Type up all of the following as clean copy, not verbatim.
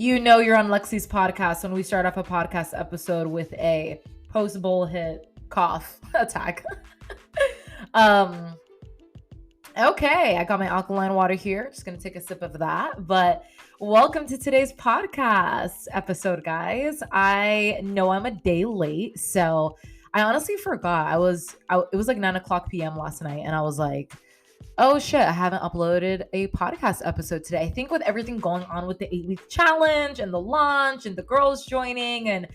You know you're on Lexi's podcast when we start off a podcast episode with a post-bowl hit cough attack. Okay, I got my alkaline water here. Just going to take a sip of that. But welcome to today's podcast episode, guys. I know I'm a day late, so I honestly forgot. It was like 9:00 p.m. last night, and I was like, oh shit, I haven't uploaded a podcast episode today. I think with everything going on with the 8-week challenge and the launch and the girls joining and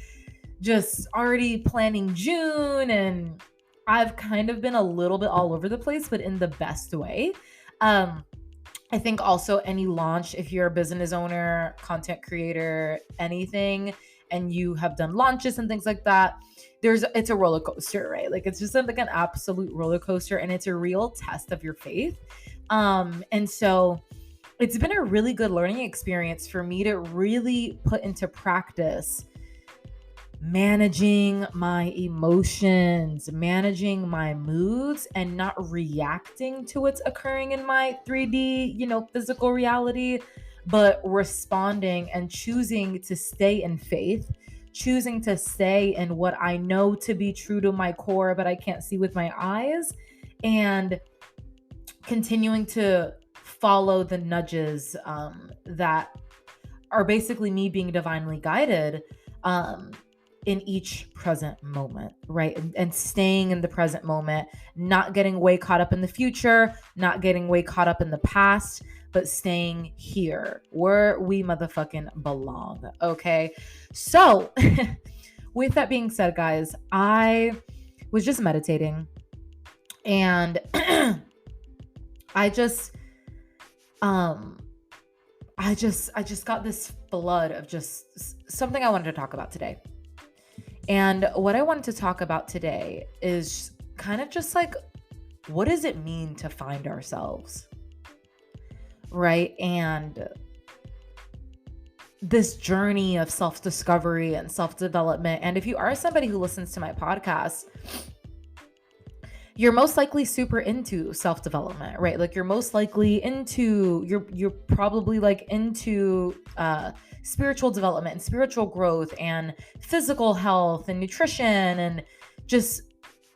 just already planning June, and I've kind of been a little bit all over the place, but in the best way. I think also any launch, if you're a business owner, content creator, anything, and you have done launches and things like that, it's a roller coaster, right? Like it's just like an absolute roller coaster, and it's a real test of your faith. And so it's been a really good learning experience for me to really put into practice managing my emotions, managing my moods, and not reacting to what's occurring in my 3D, physical reality, but responding and choosing to stay in faith, choosing to stay in what I know to be true to my core, but I can't see with my eyes, and continuing to follow the nudges that are basically me being divinely guided in each present moment, right? And staying in the present moment, not getting way caught up in the future, not getting way caught up in the past, but staying here where we motherfucking belong, okay? So with that being said, guys, I was just meditating, and I just got this flood of just something I wanted to talk about today. And what I wanted to talk about today is kind of just like, what does it mean to find ourselves? Right? And this journey of self-discovery and self-development. And if you are somebody who listens to my podcast, you're most likely super into self-development, right? Like you're most likely into, you're probably like into spiritual development and spiritual growth and physical health and nutrition, and just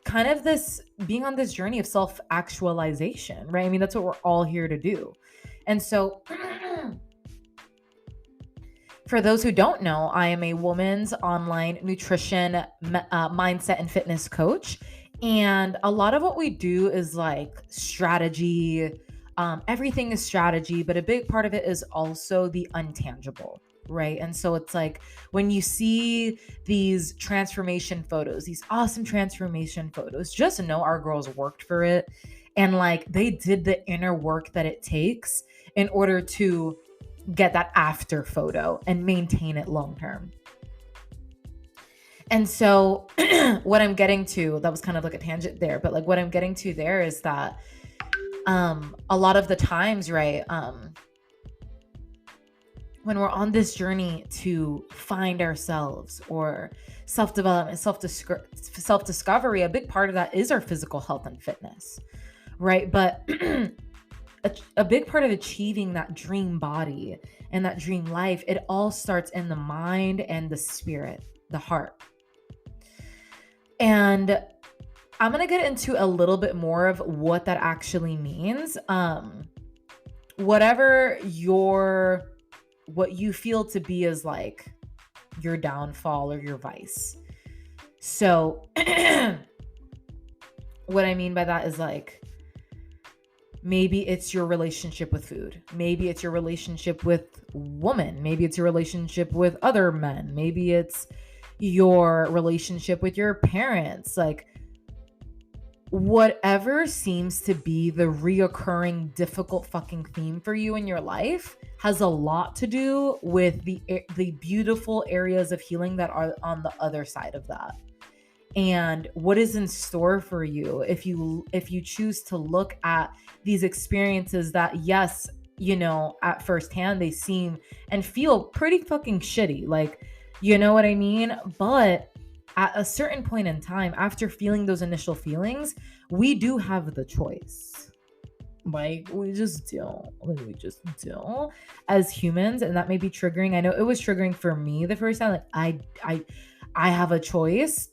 kind of this being on this journey of self-actualization, right? I mean, that's what we're all here to do. And so for those who don't know, I am a woman's online nutrition, mindset, and fitness coach. And a lot of what we do is like strategy. Everything is strategy, but a big part of it is also the untangible, right? And so it's like when you see these transformation photos, these awesome transformation photos, just know our girls worked for it. And like they did the inner work that it takes in order to get that after photo and maintain it long term. And so what I'm getting to, that was kind of like a tangent there, but like what I'm getting to there is that a lot of the times, right, when we're on this journey to find ourselves or self-development, self-discovery, a big part of that is our physical health and fitness, right? But a big part of achieving that dream body and that dream life, it all starts in the mind and the spirit, the heart. And I'm going to get into a little bit more of what that actually means. Whatever what you feel to be is like your downfall or your vice. So what I mean by that is like, maybe it's your relationship with food. Maybe it's your relationship with women. Maybe it's your relationship with other men. Maybe it's your relationship with your parents. Like whatever seems to be the reoccurring difficult fucking theme for you in your life has a lot to do with the beautiful areas of healing that are on the other side of that. And what is in store for you if you choose to look at these experiences that, yes, at first hand they seem and feel pretty fucking shitty, like, you know what I mean? But at a certain point in time, after feeling those initial feelings, we do have the choice. Like we just don't. Like we just don't as humans, and that may be triggering. I know it was triggering for me the first time. Like I have a choice.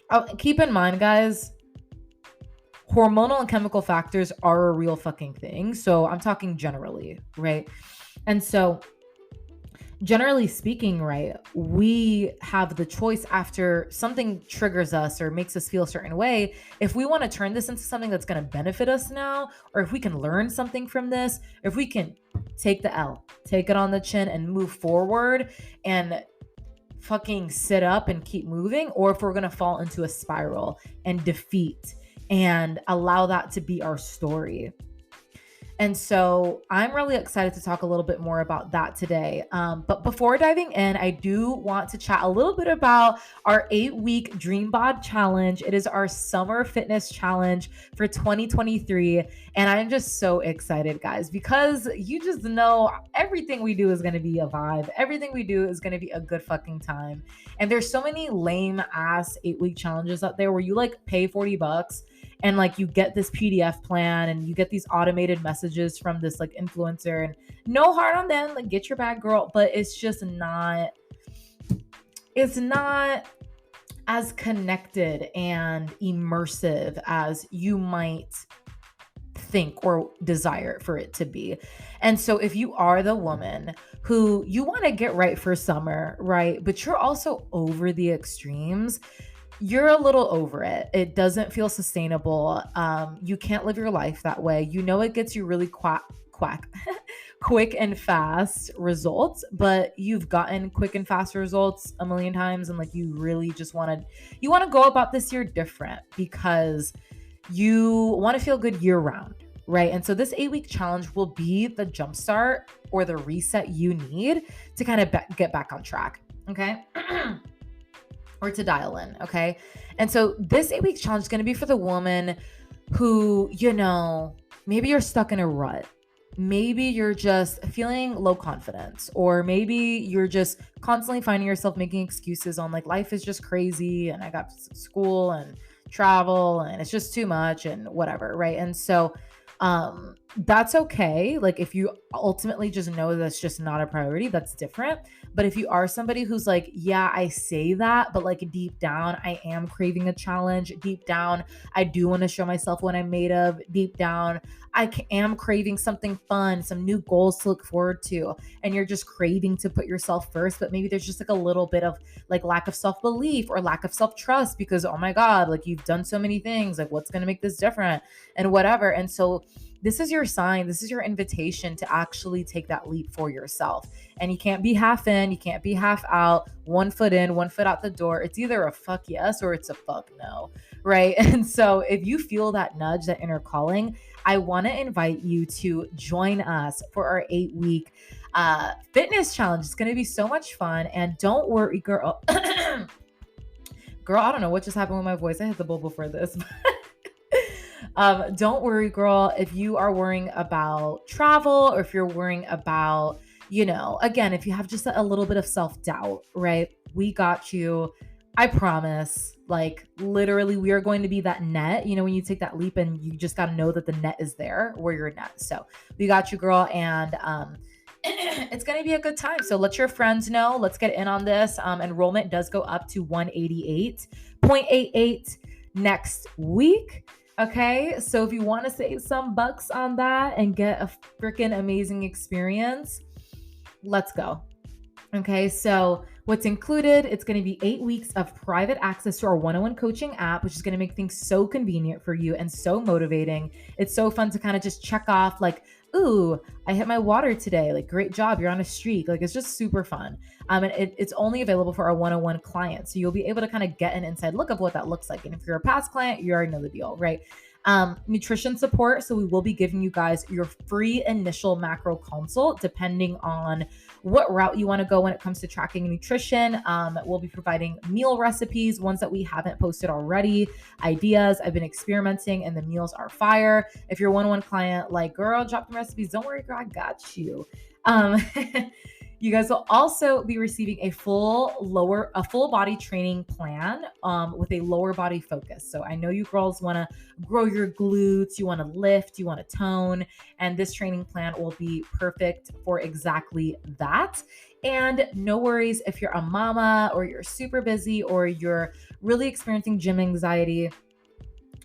Oh, keep in mind, guys, hormonal and chemical factors are a real fucking thing. So I'm talking generally, right? And so generally speaking, right, we have the choice after something triggers us or makes us feel a certain way. If we want to turn this into something that's going to benefit us now, or if we can learn something from this, if we can take the L, take it on the chin and move forward and fucking sit up and keep moving, or if we're going to fall into a spiral and defeat and allow that to be our story. And so I'm really excited to talk a little bit more about that today. But before diving in, I do want to chat a little bit about our 8-week Dream Bod Challenge. It is our summer fitness challenge for 2023. And I'm just so excited, guys, because you just know everything we do is going to be a vibe. Everything we do is going to be a good fucking time. And there's so many lame ass 8-week challenges out there where you like pay $40 and like you get this PDF plan and you get these automated messages from this like influencer, and no hard on them, like get your bag, girl, but it's not as connected and immersive as you might think or desire for it to be. And so if you are the woman who you want to get right for summer, right, but you're also over the extremes, you're a little over it. It doesn't feel sustainable. You can't live your life that way. You know, it gets you really quick and fast results, but you've gotten quick and fast results a million times. And like, you really just want to go about this year different because you want to feel good year round. Right. And so this 8-week challenge will be the jumpstart or the reset you need to kind of get back on track. Okay. Or to dial in, okay? And so this 8-week challenge is going to be for the woman who, you know, maybe you're stuck in a rut. Maybe you're just feeling low confidence, or maybe you're just constantly finding yourself making excuses on like life is just crazy and I got school and travel and it's just too much and whatever, right? And so that's okay. Like if you ultimately just know that's just not a priority, that's different. But if you are somebody who's like, yeah, I say that, but like deep down, I am craving a challenge. Deep down, I do want to show myself what I'm made of. Deep down, I am craving something fun, some new goals to look forward to. And you're just craving to put yourself first, but maybe there's just like a little bit of like lack of self-belief or lack of self-trust because, oh my God, like you've done so many things, like what's going to make this different and whatever. And so this is your sign. This is your invitation to actually take that leap for yourself. And you can't be half in, you can't be half out, 1 foot in, 1 foot out the door. It's either a fuck yes or it's a fuck no, right? And so if you feel that nudge, that inner calling, I want to invite you to join us for our 8-week fitness challenge. It's going to be so much fun. And don't worry, girl. Girl, I don't know what just happened with my voice. I hit the bubble for this. Don't worry, girl. If you are worrying about travel or if you're worrying about, you know, again, if you have just a little bit of self-doubt, right? We got you. I promise. Like literally we are going to be that net, you know, when you take that leap and you just got to know that the net is there where you're net. So we got you, girl. And, it's going to be a good time. So let your friends know. Let's get in on this. Enrollment does go up to 188.88 next week. Okay, so if you want to save some bucks on that and get a freaking amazing experience, let's go. Okay, so what's included, it's going to be 8 weeks of private access to our one-on-one coaching app, which is going to make things so convenient for you and so motivating. It's so fun to kind of just check off like, ooh, I hit my water today. Like, great job. You're on a streak. Like, it's just super fun. And it's only available for our one-on-one clients. So you'll be able to kind of get an inside look of what that looks like. And if you're a past client, you already know the deal, right? Nutrition support. So we will be giving you guys your free initial macro consult, depending on what route you want to go when it comes to tracking nutrition. We'll be providing meal recipes, ones that we haven't posted already, ideas. I've been experimenting and the meals are fire. If you're a one-on-one client, like, girl, drop the recipes. Don't worry, girl, I got you. You guys will also be receiving a full body training plan with a lower body focus. So I know you girls want to grow your glutes, you want to lift, you want to tone, and this training plan will be perfect for exactly that. And no worries if you're a mama or you're super busy or you're really experiencing gym anxiety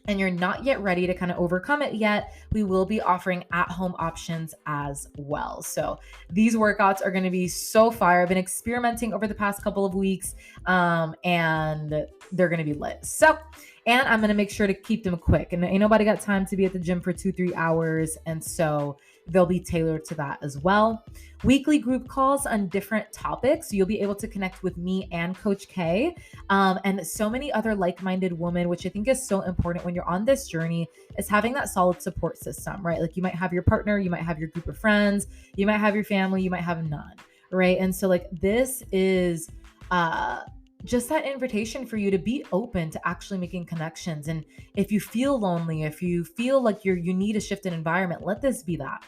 and you're not yet ready to kind of overcome it yet, we will be offering at-home options as well. So these workouts are going to be so fire. I've been experimenting over the past couple of weeks, and they're going to be lit. So, and I'm going to make sure to keep them quick. And ain't nobody got time to be at the gym for 2-3 hours. And so they'll be tailored to that as well. Weekly group calls on different topics. So you'll be able to connect with me and Coach K, and so many other like-minded women, which I think is so important when you're on this journey, is having that solid support system, right? Like you might have your partner, you might have your group of friends, you might have your family, you might have none, right? And so like this is just that invitation for you to be open to actually making connections. And if you feel lonely, if you feel like you need a shift in environment, let this be that.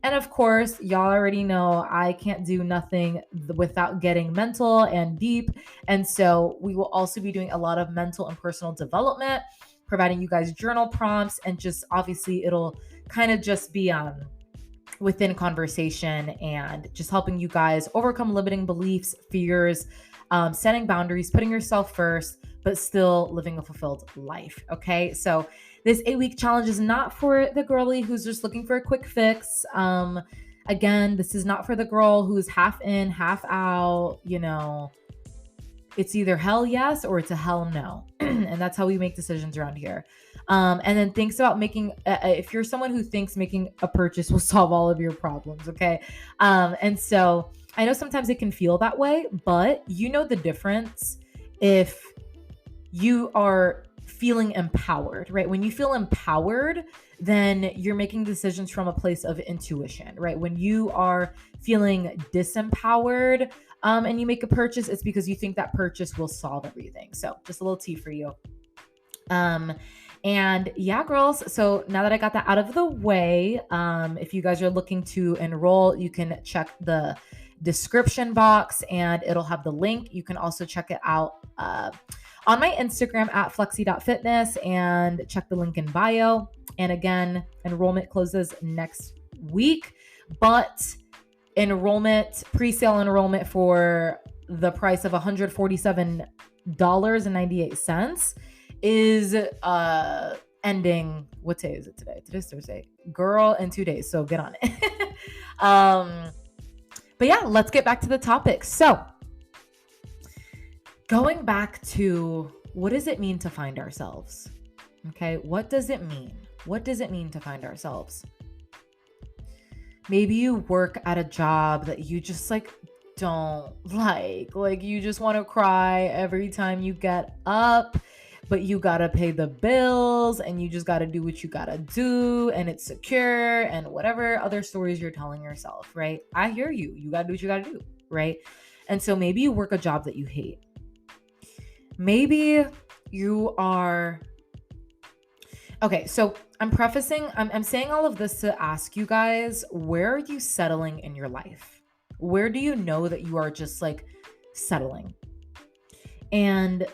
And of course, y'all already know I can't do nothing without getting mental and deep. And so we will also be doing a lot of mental and personal development, providing you guys journal prompts, and just obviously it'll kind of just be within conversation and just helping you guys overcome limiting beliefs, fears, setting boundaries, putting yourself first, but still living a fulfilled life. Okay. So this 8-week challenge is not for the girly who's just looking for a quick fix. Again, this is not for the girl who's half in, half out, it's either hell yes or it's a hell no. And that's how we make decisions around here. And then thinks about if you're someone who thinks making a purchase will solve all of your problems. Okay. And so I know sometimes it can feel that way, but you know the difference if you are feeling empowered, right? When you feel empowered, then you're making decisions from a place of intuition, right? When you are feeling disempowered, and you make a purchase, it's because you think that purchase will solve everything. So just a little tea for you. And yeah, girls. So now that I got that out of the way, if you guys are looking to enroll, you can check the description box and it'll have the link. You can also check it out on my Instagram at flexi.fitness and check the link in bio. And again, enrollment closes next week, but pre-sale enrollment for the price of $147.98 is ending. What day is it today? Today's Thursday. Girl, in 2 days. So get on it. But yeah, let's get back to the topic. So going back to what does it mean to find ourselves? Okay, what does it mean? What does it mean to find ourselves? Maybe you work at a job that you just don't like you just want to cry every time you get up, but you got to pay the bills and you just got to do what you got to do and it's secure and whatever other stories you're telling yourself, right? I hear you. You got to do what you got to do, right? And so maybe you work a job that you hate. Maybe you are... Okay, so I'm saying all of this to ask you guys, where are you settling in your life? Where do you know that you are just settling? And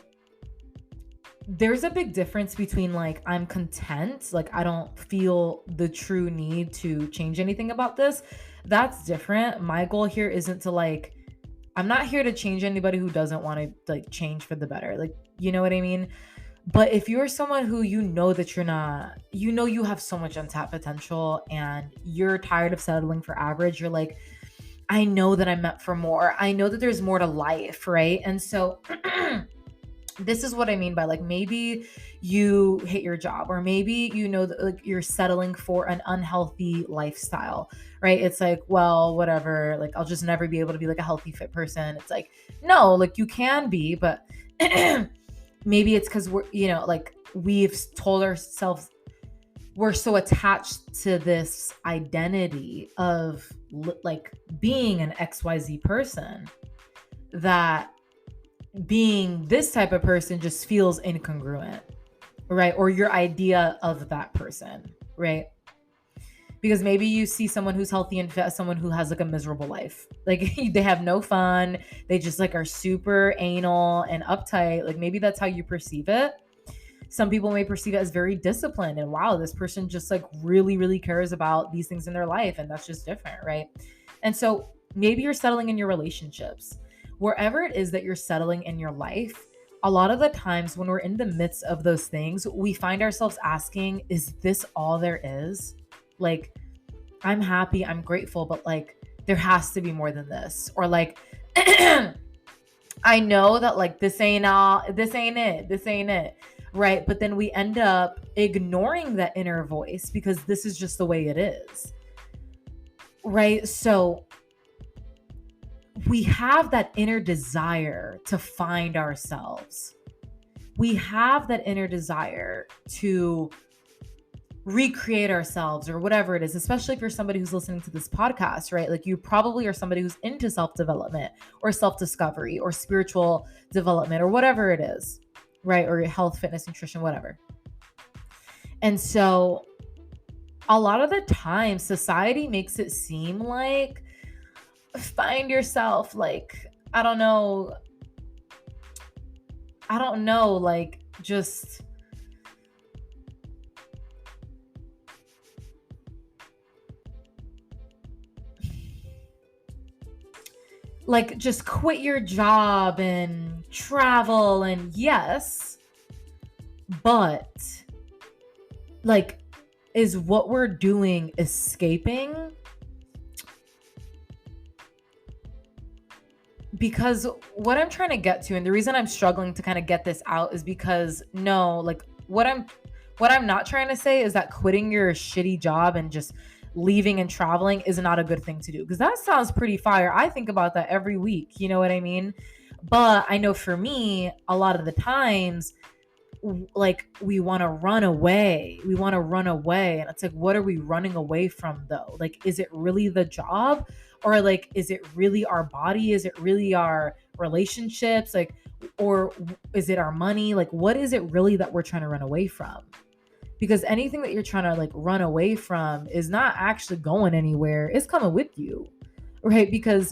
there's a big difference between I'm content, I don't feel the true need to change anything about this. That's different. My goal here isn't to I'm not here to change anybody who doesn't want to change for the better. You know what I mean? But if you're someone who that you're not, you have so much untapped potential and you're tired of settling for average, you're I know that I'm meant for more. I know that there's more to life, right? And so this is what I mean by maybe you hate your job, or maybe that you're settling for an unhealthy lifestyle, right? It's well, whatever, I'll just never be able to be a healthy, fit person. It's no, you can be, but maybe it's because we're, we've told ourselves we're so attached to this identity of being an XYZ person that being this type of person just feels incongruent, right? Or your idea of that person, right? Because maybe you see someone who's healthy and fit as someone who has like a miserable life. Like they have no fun. They just like are super anal and uptight. Like maybe that's how you perceive it. Some people may perceive it as very disciplined and wow, this person just like really, really cares about these things in their life. And that's just different, right? And so maybe you're settling in your relationships. Wherever it is that you're settling in your life, a lot of the times when we're in the midst of those things, we find ourselves asking, is this all there is? Like, I'm happy, I'm grateful, but like, there has to be more than this. Or like, I know that like, this ain't it. Right. But then we end up ignoring that inner voice because this is just the way it is. Right. So we have that inner desire to find ourselves. We have that inner desire to recreate ourselves or whatever it is, especially if you're somebody who's listening to this podcast, right? Like you probably are somebody who's into self-development or self-discovery or spiritual development or whatever it is, right? Or health, fitness, nutrition, whatever. And so a lot of the time society makes it seem like find yourself, like, I don't know, like just like just quit your job and travel. And yes, but like, is what we're doing escaping? Because what I'm trying to get to, and the reason I'm struggling to kind of get this out is because no, like what I'm not trying to say is that quitting your shitty job and just leaving and traveling is not a good thing to do. Because that sounds pretty fire. I think about that every week. You know what I mean? But I know for me, a lot of the times, like we want to run away. And it's like, what are we running away from though? Like, is it really the job? Or like, is it really our body? Is it really our relationships? Like, or is it our money? Like, what is it really that we're trying to run away from? Because anything that you're trying to like run away from is not actually going anywhere. It's coming with you, right? Because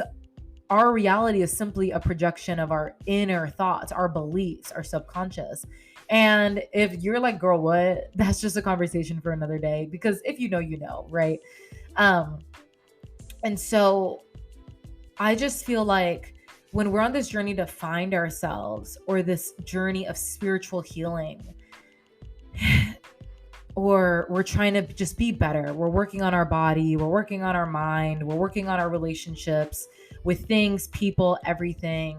our reality is simply a projection of our inner thoughts, our beliefs, our subconscious. And if you're like, girl, what? That's just a conversation for another day. Because if you know, right? And so I just feel like when we're on this journey to find ourselves or this journey of spiritual healing, or we're trying to just be better, we're working on our body, we're working on our mind, we're working on our relationships with things, people, everything.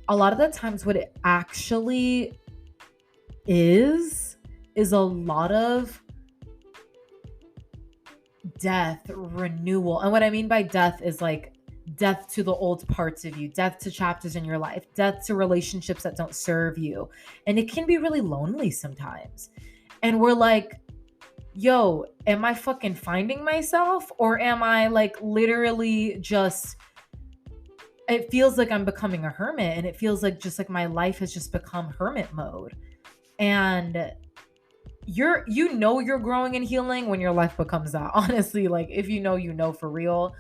A lot of the times what it actually is a lot of death, renewal. And what I mean by death is like death to the old parts of you, death to chapters in your life, death to relationships that don't serve you. And it can be really lonely sometimes. And we're like, yo, am I fucking finding myself? Or am I like literally just, it feels like I'm becoming a hermit, and it feels like just like my life has just become hermit mode. And you're growing and healing when your life becomes that. Honestly, like if you know for real.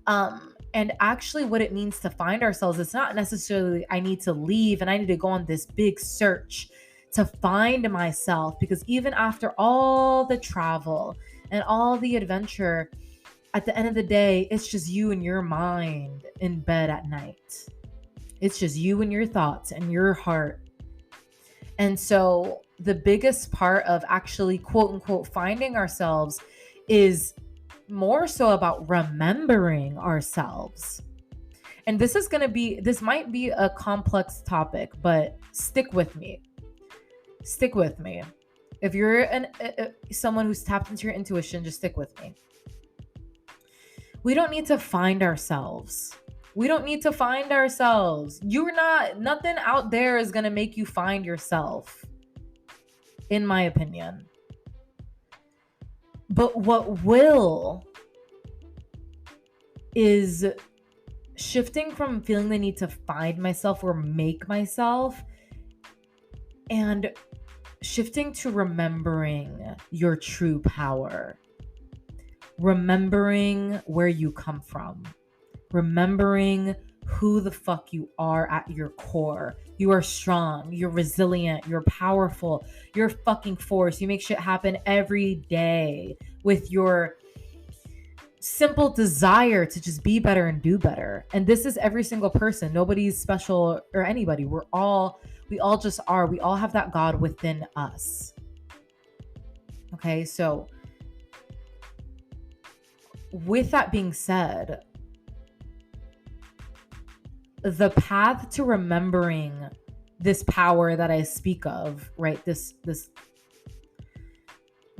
And actually what it means to find ourselves, it's not necessarily I need to leave and I need to go on this big search to find myself, because even after all the travel and all the adventure, at the end of the day, it's just you and your mind in bed at night. It's just you and your thoughts and your heart. And so the biggest part of actually quote unquote finding ourselves is more so about remembering ourselves. And this might be a complex topic, but stick with me. If you're someone who's tapped into your intuition, just stick with me. We don't need to find ourselves. Nothing out there is going to make you find yourself, in my opinion. But what will is shifting from feeling the need to find myself or make myself, and shifting to remembering your true power. remembering where you come from, remembering who the fuck you are at your core. You are strong, you're resilient, you're powerful, you're a fucking force. You make shit happen every day with your simple desire to just be better and do better. And this is every single person. Nobody's special or anybody. We all just are. We all have that God within us. Okay, so with that being said, the path to remembering this power that I speak of, right? This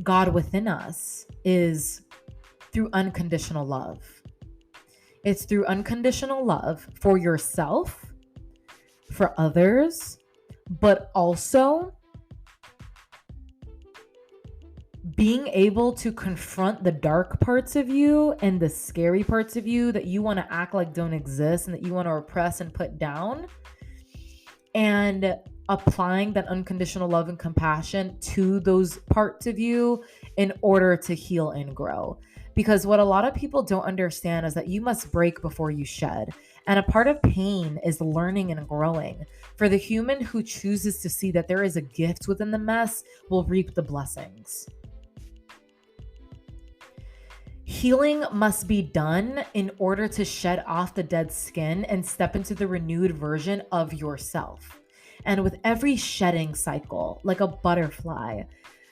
God within us is through unconditional love. It's through unconditional love for yourself, for others, but also being able to confront the dark parts of you and the scary parts of you that you want to act like don't exist and that you want to repress and put down, and applying that unconditional love and compassion to those parts of you in order to heal and grow. Because what a lot of people don't understand is that you must break before you shed. And a part of pain is learning and growing. For the human who chooses to see that there is a gift within the mess will reap the blessings. Healing must be done in order to shed off the dead skin and step into the renewed version of yourself. And with every shedding cycle, like a butterfly,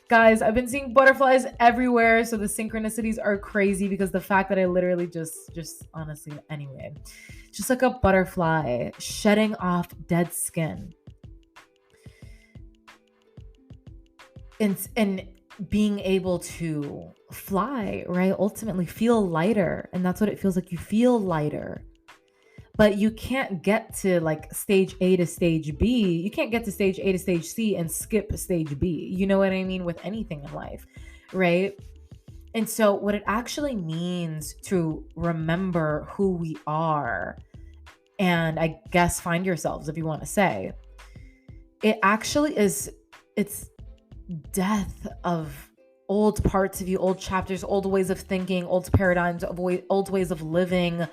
guys, I've been seeing butterflies everywhere, so the synchronicities are crazy because the fact that I literally just honestly, anyway, just like a butterfly shedding off dead skin and being able to fly, right? Ultimately feel lighter. And that's what it feels like. You feel lighter. But you can't get to like stage A to stage B. You can't get to stage A to stage C and skip stage B. You know what I mean? With anything in life, right? And so what it actually means to remember who we are, and I guess find yourselves, if you want to say, it actually is, it's death of old parts of you, old chapters, old ways of thinking, old paradigms, old ways of living,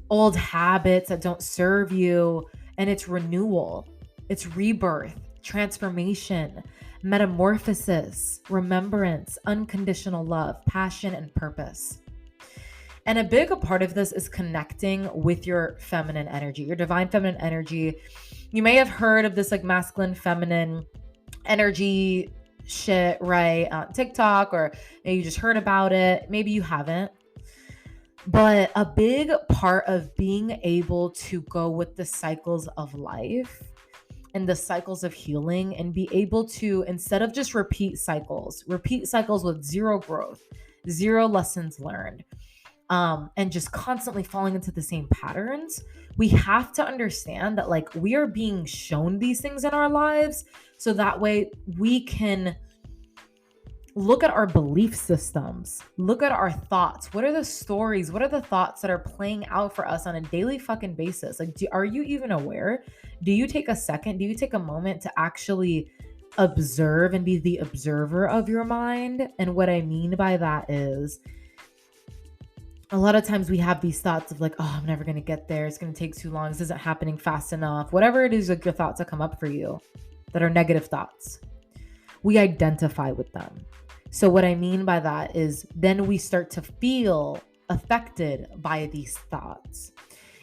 old habits that don't serve you. And it's renewal, it's rebirth, transformation, metamorphosis, remembrance, unconditional love, passion, and purpose. And a big part of this is connecting with your feminine energy, your divine feminine energy. You may have heard of this like masculine feminine energy shit, right? On TikTok, or maybe you just heard about it. Maybe you haven't. But a big part of being able to go with the cycles of life and the cycles of healing and be able to, instead of just repeat cycles with zero growth, zero lessons learned, and just constantly falling into the same patterns, we have to understand that like we are being shown these things in our lives so that way we can look at our belief systems, look at our thoughts. What are the stories? What are the thoughts that are playing out for us on a daily fucking basis? Like, are you even aware? Do you take a second? Do you take a moment to actually observe and be the observer of your mind? And what I mean by that is, a lot of times we have these thoughts of like, oh, I'm never going to get there. It's going to take too long. This isn't happening fast enough. Whatever it is, like your thoughts that come up for you that are negative thoughts, we identify with them. So what I mean by that is then we start to feel affected by these thoughts.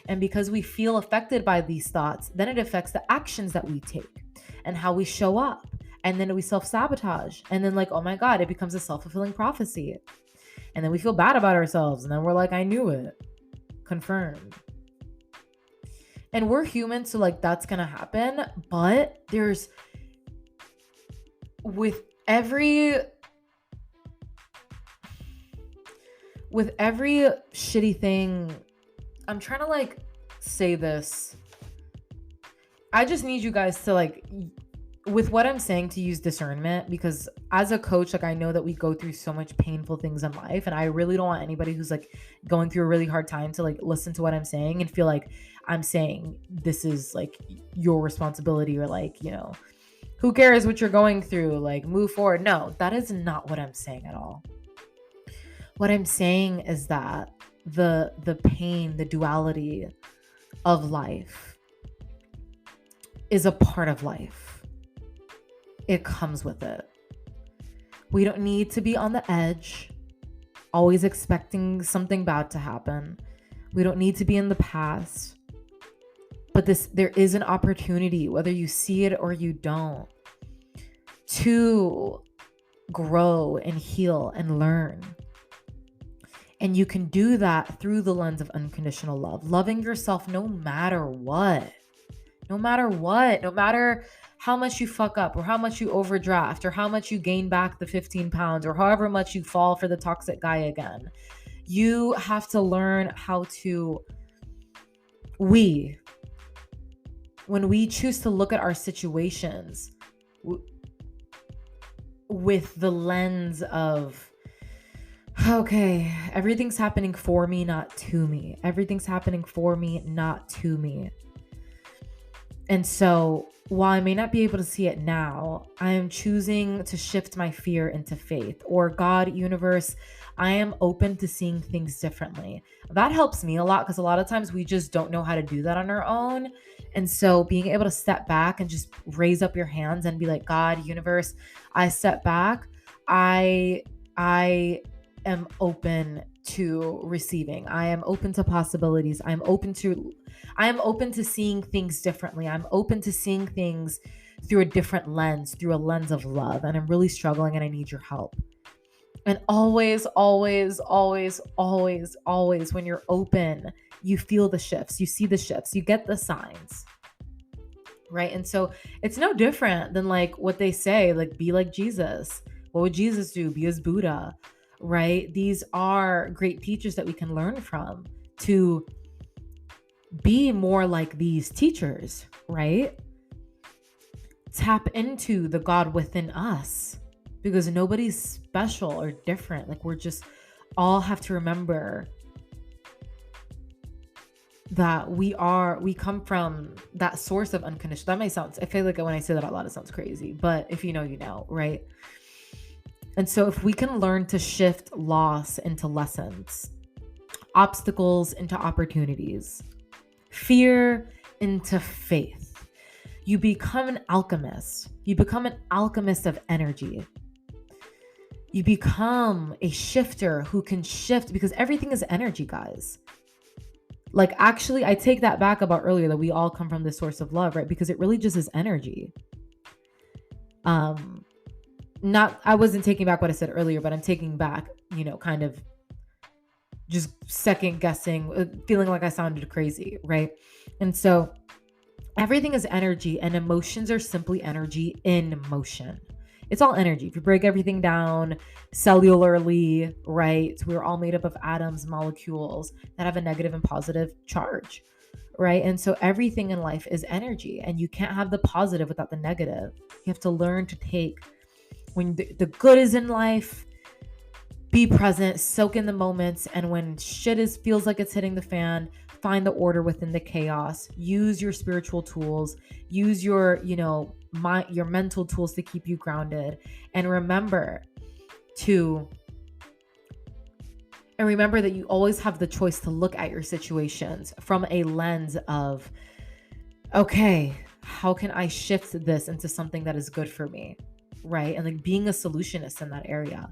And because we feel affected by these thoughts, then it affects the actions that we take and how we show up. And then we self-sabotage. And then like, oh my God, it becomes a self-fulfilling prophecy. And then we feel bad about ourselves. And then we're like, I knew it. Confirmed. And we're human, so like that's going to happen. But there's, with every shitty thing, I'm trying to like say this. I just need you guys to like, with what I'm saying, to use discernment, because as a coach, like I know that we go through so much painful things in life, and I really don't want anybody who's like going through a really hard time to like listen to what I'm saying and feel like I'm saying this is like your responsibility, or like, you know, who cares what you're going through, like move forward. No, that is not what I'm saying at all. What I'm saying is that the pain, the duality of life is a part of life. It comes with it. We don't need to be on the edge, always expecting something bad to happen. We don't need to be in the past. But there is an opportunity, whether you see it or you don't, to grow and heal and learn. And you can do that through the lens of unconditional love, loving yourself no matter what. No matter how much you fuck up or how much you overdraft or how much you gain back the 15 pounds or however much you fall for the toxic guy again. You have to learn how to, when we choose to look at our situations with the lens of, okay, everything's happening for me, not to me. Everything's happening for me, not to me. And so while I may not be able to see it now, I am choosing to shift my fear into faith, or God, universe, I am open to seeing things differently. That helps me a lot because a lot of times we just don't know how to do that on our own. And so being able to step back and just raise up your hands and be like, God, universe, I step back. I am open to receiving. I am open to possibilities. I am open to seeing things differently. I'm open to seeing things through a different lens, through a lens of love. And I'm really struggling and I need your help. And always, always, always, always, always, when you're open, you feel the shifts, you see the shifts, you get the signs, right? And so it's no different than like what they say, like, be like Jesus. What would Jesus do? Be as Buddha, right? These are great teachers that we can learn from to be more like these teachers, right? Tap into the God within us, because nobody's special or different. Like, we're just all have to remember that we come from that source of unconditional. That may sound, I feel like when I say that out loud, it sounds crazy, but if you know, you know, right? And so if we can learn to shift loss into lessons, obstacles into opportunities, fear into faith, you become an alchemist. You become an alchemist of energy. You become a shifter who can shift, because everything is energy, guys. Like, actually, I take that back about earlier, that we all come from this source of love, right? Because it really just is energy. I wasn't taking back what I said earlier, but I'm taking back, kind of just second guessing, feeling like I sounded crazy, right? And so everything is energy, and emotions are simply energy in motion. It's all energy. If you break everything down cellularly, right, we're all made up of atoms, molecules that have a negative and positive charge, right? And so everything in life is energy, and you can't have the positive without the negative. You have to learn to take, when the good is in life, be present, soak in the moments, and when shit feels like it's hitting the fan, find the order within the chaos. Use your spiritual tools. Use your, your mental tools to keep you grounded. And remember that you always have the choice to look at your situations from a lens of, okay, how can I shift this into something that is good for me, right? And like being a solutionist in that area.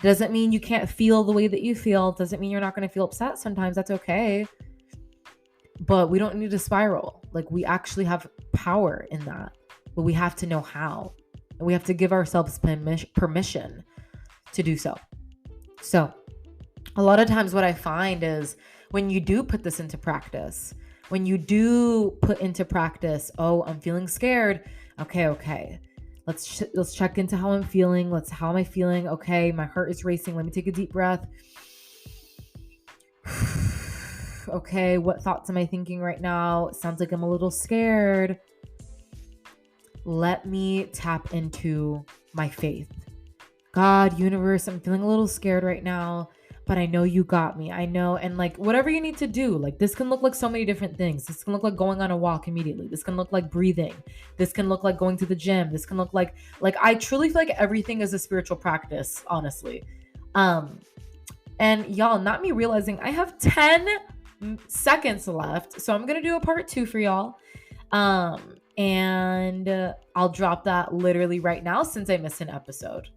Doesn't mean you can't feel the way that you feel. Doesn't mean you're not going to feel upset sometimes. That's okay. But we don't need to spiral. Like, we actually have power in that, but we have to know how. And we have to give ourselves permission to do so. So a lot of times what I find is when you do put this into practice, oh, I'm feeling scared. Okay. Let's check into how I'm feeling. How am I feeling? Okay, my heart is racing. Let me take a deep breath. Okay, what thoughts am I thinking right now? It sounds like I'm a little scared. Let me tap into my faith. God, universe, I'm feeling a little scared right now, but I know you got me. I know. And like, whatever you need to do, like, this can look like so many different things. This can look like going on a walk immediately. This can look like breathing. This can look like going to the gym. This can look like I truly feel like everything is a spiritual practice, honestly. And y'all, not me realizing I have 10 seconds left. So I'm going to do a part 2 for y'all. And I'll drop that literally right now since I missed an episode.